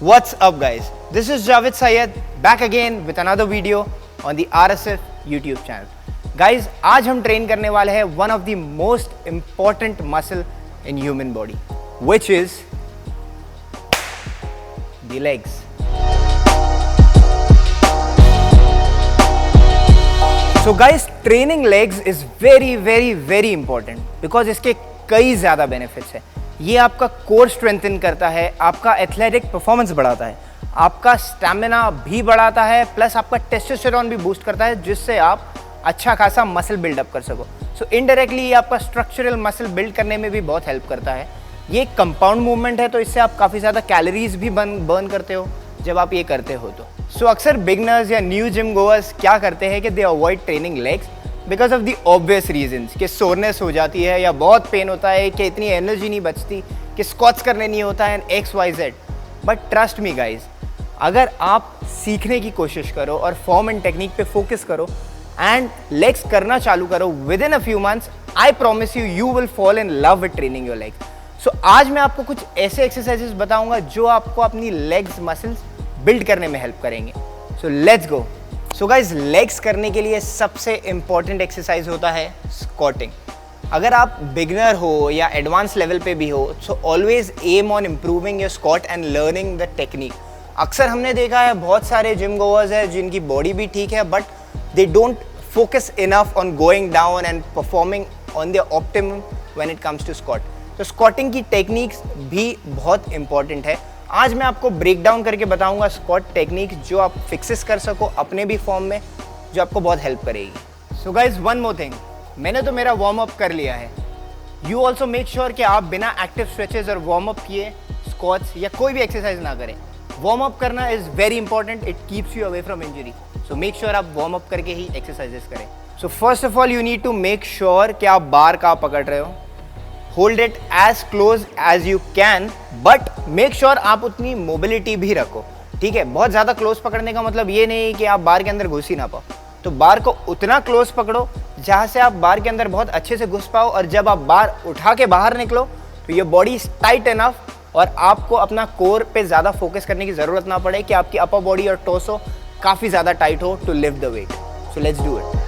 What's up guys? This is Javed Syed back again with another video on the RSF YouTube channel. Guys, आज हम train करने वाले हैं one of the most important muscle in human body, which is the legs. So guys, training legs is very important because इसके कई ज़्यादा benefits हैं. ये आपका कोर स्ट्रेंथन करता है, आपका एथलेटिक परफॉर्मेंस बढ़ाता है, आपका स्टैमिना भी बढ़ाता है, प्लस आपका टेस्टोस्टेरोन भी बूस्ट करता है, जिससे आप अच्छा खासा मसल बिल्डअप कर सको. सो इनडायरेक्टली ये आपका स्ट्रक्चरल मसल बिल्ड करने में भी बहुत हेल्प करता है. ये एक कंपाउंड मूवमेंट है, तो इससे आप काफ़ी ज़्यादा कैलोरीज भी बर्न करते हो जब आप ये करते हो. तो सो अक्सर बिगनर्स या न्यू जिम गोअर्स क्या करते हैं कि they avoid training legs because of the obvious reasons कि सोरनेस हो जाती है या बहुत पेन होता है कि इतनी एनर्जी नहीं बचती कि स्क्वाट्स करने नहीं होता है X Y Z. But trust me guys, अगर आप सीखने की कोशिश करो और फॉर्म एंड टेक्निक पे फोकस करो एंड लेग्स करना चालू करो with in a few months, I promise you will fall in love with training your legs. So आज मैं आपको कुछ ऐसे एक्सरसाइजेस बताऊंगा जो आपको अपनी लेग्स मसल्स बिल्ड करने में हेल्प करेंगे. So let's go. So guys, legs करने के लिए सबसे इंपॉर्टेंट एक्सरसाइज होता है स्क्वाटिंग. अगर आप बिगनर हो या एडवांस लेवल पे भी हो, so always aim on improving your squat and learning the technique. अक्सर हमने देखा है बहुत सारे जिम गोअर्स हैं जिनकी बॉडी भी ठीक है but they don't focus enough on going down and performing on the optimum when it comes to squat. तो स्क्वाटिंग की टेक्निक्स भी बहुत इंपॉर्टेंट है. आज मैं आपको ब्रेक डाउन करके बताऊंगा स्क्वाट टेक्निक जो आप फिक्सेस कर सको अपने भी फॉर्म में, जो आपको बहुत हेल्प करेगी. So guys, one more thing, मैंने तो मेरा वार्म अप कर लिया है. यू ऑल्सो मेक श्योर कि आप बिना एक्टिव स्ट्रेचेस और वार्म अप किए स्क्वाट्स या कोई भी एक्सरसाइज ना करें. वार्म अप करना is very important, it keeps you away from injury. So make sure आप वार्म अप करके ही एक्सरसाइजेस करें. So first of all you need to make sure कि आप बार कहाँ पकड़ रहे हो. Hold it as close as you can, but make sure आप उतनी मोबिलिटी भी रखो. ठीक है, बहुत ज़्यादा क्लोज पकड़ने का मतलब ये नहीं कि आप बार के अंदर घुस ही ना पाओ. तो बार को उतना क्लोज पकड़ो जहाँ से आप बार के अंदर बहुत अच्छे से घुस पाओ, और जब आप बार उठा के बाहर निकलो तो ये बॉडी इज टाइट इनफ और आपको अपना कोर पे ज़्यादा फोकस करने की ज़रूरत ना पड़े कि आपकी अपर बॉडी और टोसो काफ़ी ज़्यादा टाइट हो to lift the weight. So let's do it.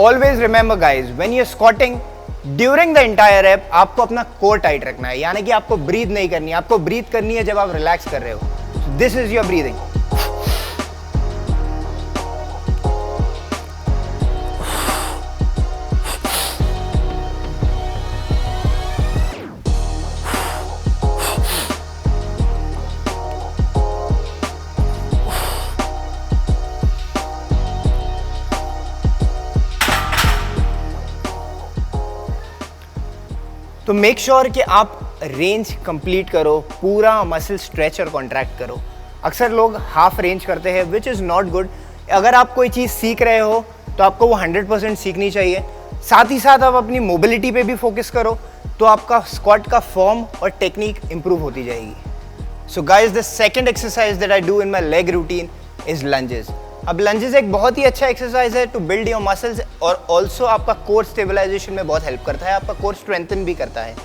Always remember guys, when you're squatting during the entire rep, आपको अपना कोर टाइट रखना है, यानी कि आपको ब्रीथ नहीं करनी है. आपको ब्रीथ करनी है जब आप रिलैक्स कर रहे हो. This is your breathing. तो मेक श्योर कि आप रेंज कंप्लीट करो, पूरा मसल स्ट्रेच और कॉन्ट्रैक्ट करो. अक्सर लोग हाफ रेंज करते हैं विच इज़ नॉट गुड. अगर आप कोई चीज़ सीख रहे हो तो आपको वो 100% सीखनी चाहिए. साथ ही साथ आप अपनी मोबिलिटी पे भी फोकस करो, तो आपका स्क्वाट का फॉर्म और टेक्निक इंप्रूव होती जाएगी. So guys, the second exercise that I do in my leg routine is lunges. अब लंजेस एक बहुत ही अच्छा एक्सरसाइज है टू बिल्ड योर मसल्स, और ऑल्सो आपका कोर स्टेबलाइजेशन में बहुत हेल्प करता है, आपका कोर स्ट्रेंथन भी करता है.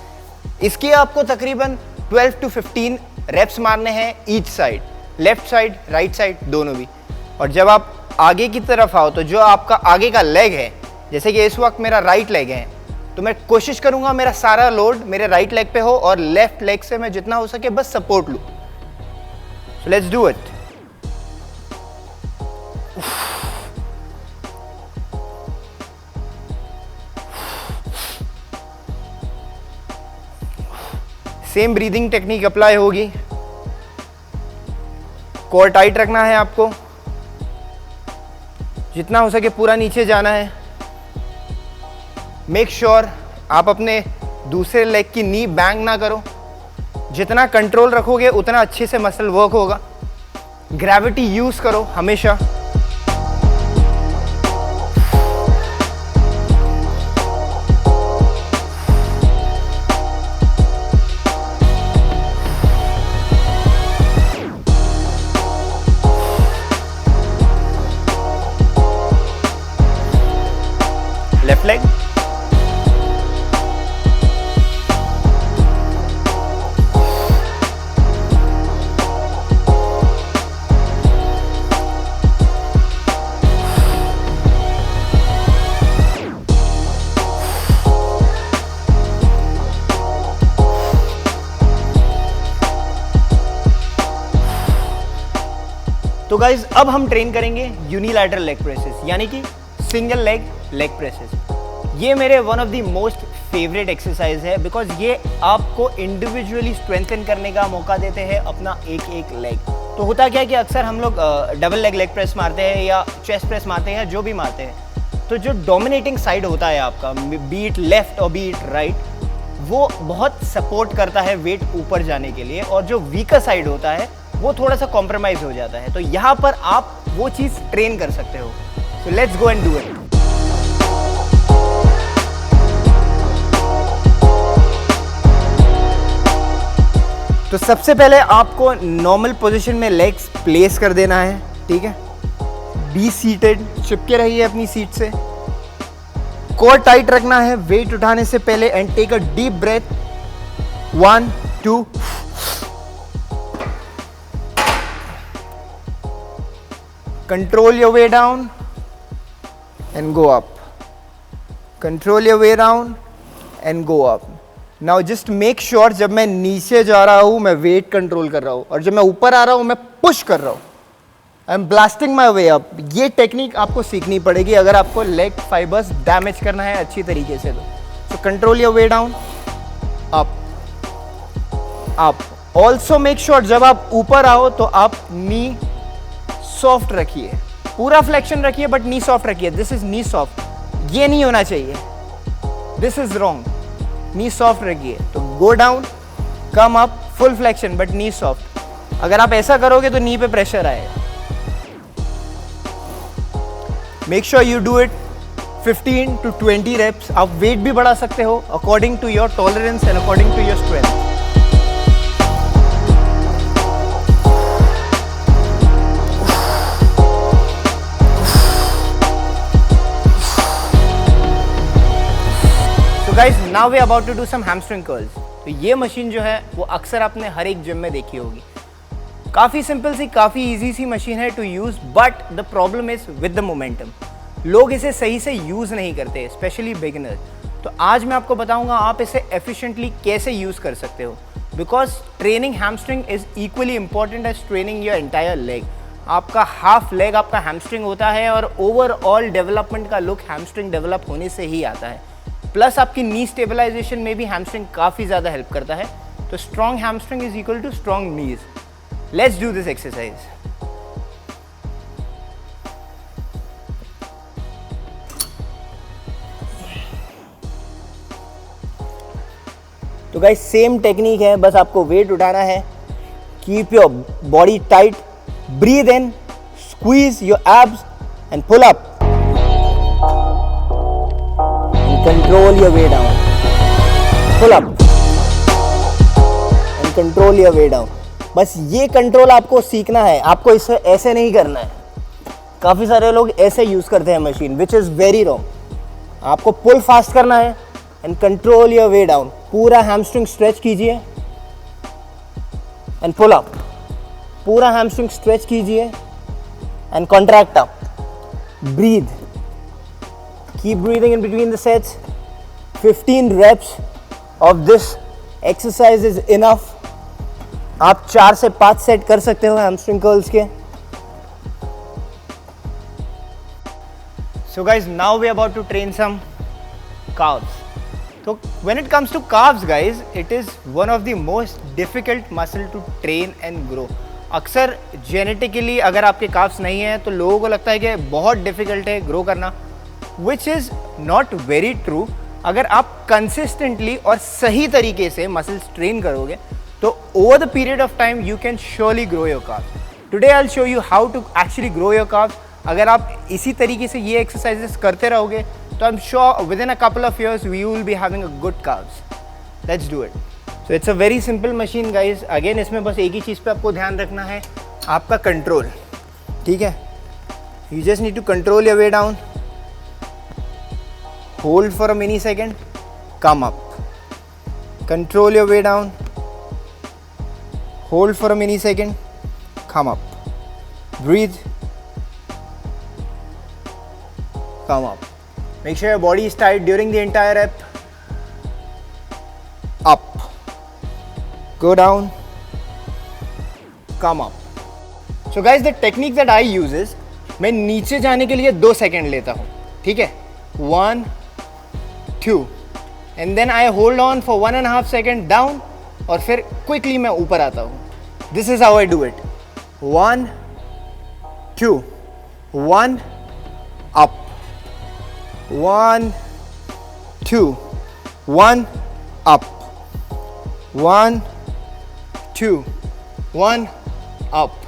इसके आपको तकरीबन 12 to 15 रेप्स मारने हैं each side, left side right side दोनों भी. और जब आप आगे की तरफ आओ तो जो आपका आगे का लेग है, जैसे कि इस वक्त मेरा राइट लेग है, तो मैं कोशिश करूँगा मेरा सारा लोड मेरे राइट लेग पे हो और लेफ्ट लेग से मैं जितना हो सके बस सपोर्ट लूँ. सो let's do it. Same breathing technique apply होगी. कोर टाइट रखना है आपको, जितना हो सके पूरा नीचे जाना है. मेक श्योर आप अपने दूसरे लेग की नी बैंग ना करो. जितना कंट्रोल रखोगे उतना अच्छे से मसल वर्क होगा. ग्रेविटी यूज करो हमेशा. लेफ्ट लेग, तो गाइज अब हम ट्रेन करेंगे यूनिलैटरल लेग प्रेसेस, यानी कि सिंगल लेग प्रेसेस। ये मेरे one of the most favourite exercise है, बिकॉज ये आपको इंडिविजुअली स्ट्रेंथन करने का मौका देते हैं अपना एक लेग। तो होता क्या है कि अक्सर हम लोग डबल लेग प्रेस मारते हैं या चेस्ट प्रेस मारते हैं या जो भी मारते हैं, तो जो डोमिनेटिंग साइड होता है आपका, बीट लेफ्ट और बीट राइट, वो बहुत सपोर्ट करता है वेट ऊपर जाने के लिए, और जो वीकर साइड होता है वो थोड़ा सा कॉम्प्रोमाइज हो जाता है। तो यहाँ पर आप वो चीज़ ट्रेन कर सकते हो। So let's go and do it. तो सबसे पहले आपको नॉर्मल पोजीशन में लेग्स प्लेस कर देना है, ठीक है। बी सीटेड, चिपके रहिए अपनी सीट से। कोर टाइट रखना है वेट उठाने से पहले, and take a deep breath. 1 2। Control your way down and go up. Control your way down and go up. Now just make sure जब मैं नीचे जा रहा हूँ मैं वेट कंट्रोल कर रहा हूँ, और जब मैं ऊपर आ रहा हूँ मैं पुश कर रहा हूँ। I am blasting my way up. ये टेक्निक आपको सीखनी पड़ेगी अगर आपको लेग फाइबर्स डैमेज करना है अच्छी तरीके से। तो control your way down, up up. Also make sure जब आप ऊपर आओ तो आप नी सॉफ्ट रखिए, पूरा फ्लेक्शन रखिए बट नी सॉफ्ट रखिए। दिस इज नी सॉफ्ट, ये नहीं होना चाहिए, this is wrong. Knee soft रखिए। तो go down, come up, full flexion but knee soft. अगर आप ऐसा करोगे तो नी पे प्रेशर आएगा। Make sure you do it 15 to 20 reps। आप वेट भी बढ़ा सकते हो according to your tolerance and according to your strength. Guys now we about to do some hamstring curls. तो ये मशीन जो है वो अक्सर आपने हर एक जिम में देखी होगी। काफ़ी सिंपल सी, काफ़ी इजी सी मशीन है to use, but the problem is with the momentum. लोग इसे सही से यूज़ नहीं करते, स्पेशली बिगिनर्स। तो आज मैं आपको बताऊंगा आप इसे एफिशिएंटली कैसे यूज़ कर सकते हो, because training hamstring is equally important as training your entire leg. आपका हाफ लेग आपका हैमस्ट्रिंग होता है, और ओवरऑल डेवलपमेंट का लुक हैमस्ट्रिंग डेवलप होने से ही आता है। प्लस आपकी नी स्टेबलाइजेशन में भी हैमस्ट्रिंग काफ़ी ज़्यादा हेल्प करता है। तो strong hamstring is equal to strong knees. Let's do this exercise. तो गाइस सेम टेक्निक है, बस आपको वेट उठाना है। Keep your body tight, breathe in, squeeze your abs and pull up. Control your way down, pull up and control your way down। बस ये control आपको सीखना है, आपको इसे ऐसे नहीं करना है। काफ़ी सारे लोग ऐसे यूज़ करते हैं machine, which is very wrong. आपको पुल फास्ट करना है and control your way down. पूरा हैमस्ट्रिंग स्ट्रेच कीजिए एंड पुल अप। पूरा हैमस्ट्रिंग स्ट्रेच कीजिए and contract up. Breathe, keep breathing in between the sets। 15 reps of this exercise is enough। आप 4 से 5 set कर सकते हो हैमस्ट्रिंग कर्ल्स के। So guys, now we are about to train some calves। So when it comes to calves guys, it is one of the most difficult muscle to train and grow। अक्सर genetically अगर आपके calves नहीं है तो लोगों को लगता है कि बहुत डिफिकल्ट है ग्रो करना, which is not very true. अगर आप कंसिस्टेंटली और सही तरीके से मसल्स ट्रेन करोगे तो over the period of time you can surely grow your calves। Today I will show you how to actually grow your calves। अगर आप इसी तरीके से ये एक्सरसाइजेस करते रहोगे तो I am sure with in a couple of years we will be having a good calves। Let's do it. So it's a very simple machine guys. Again इसमें बस एक ही चीज़ पे आपको ध्यान रखना है, आपका कंट्रोल, ठीक है। You just need to control your way down, hold for a mini second, come up. Control your way down, hold for a mini second, come up. Breathe, come up. Make sure your body is tight during the entire rep. Up, go down, come up. So guys, the technique that I use is, मैं नीचे जाने के लिए 2 second लेता हूँ, ठीक है, 1, 2, and then I hold on for 1.5 second down, और फिर quickly मैं ऊपर आता हूँ. This is how I do it. 1, 2, 1, up. 1, 2, 1, up. 1, 2, 1, up.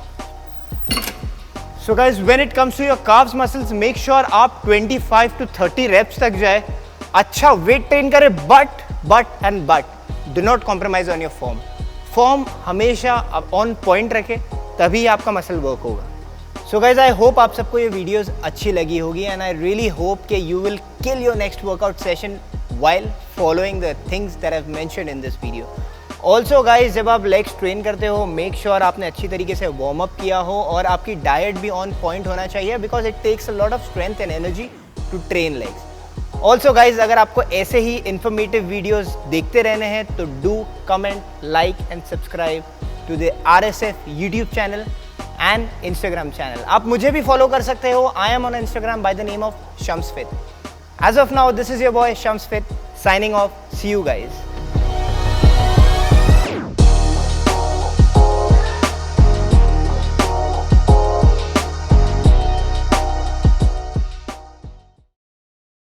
So guys, when it comes to your calves muscles, make sure आप 25 to 30 reps तक जाए. अच्छा weight train करें, but do not compromise on your form. Form हमेशा on point रखें, तभी आपका muscle work होगा. So guys, I hope आप सबको ये videos अच्छी लगी होगी, and I really hope कि you will kill your next workout session while following the things that I've mentioned in this video. Also guys, जब आप लेग्स ट्रेन करते हो, मेक श्योर आपने अच्छी तरीके से वार्म अप किया हो और आपकी डाइट भी ऑन पॉइंट होना चाहिए, because it takes a lot of strength and energy to train legs. Also guys, अगर आपको ऐसे ही इन्फॉर्मेटिव वीडियोस देखते रहने हैं तो do comment, like and subscribe to the RSF YouTube channel and Instagram channel. आप मुझे भी फॉलो कर सकते हो. I am on Instagram by the name of Shams fit. As of now, this is your boy Shams fit, signing off. See you guys.